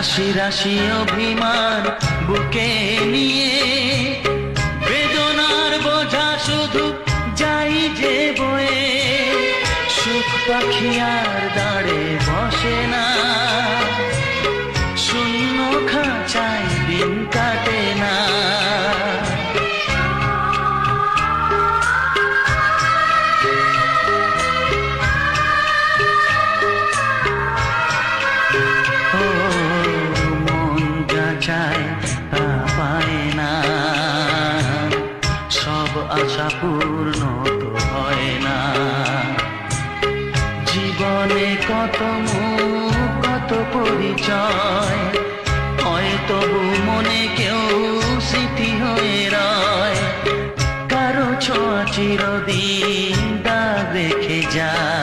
রাশি রাশি অভিমান বুকে নিয়ে বেদনার বোঝা শুধু যাই যে বয়ে সুখ পাখি আর দাঁড়ে বসে না শূন্য খাঁচায় দিন কাটে না চায় তা পায় না সব আশা পূর্ণ তো হয় না জীবনে কত মুখ কত পরিচয় হয় তবু মনে কেউ স্মৃতি হয়ে রয় কারো ছোঁয়া চিরদিন দাগ রেখে যায়।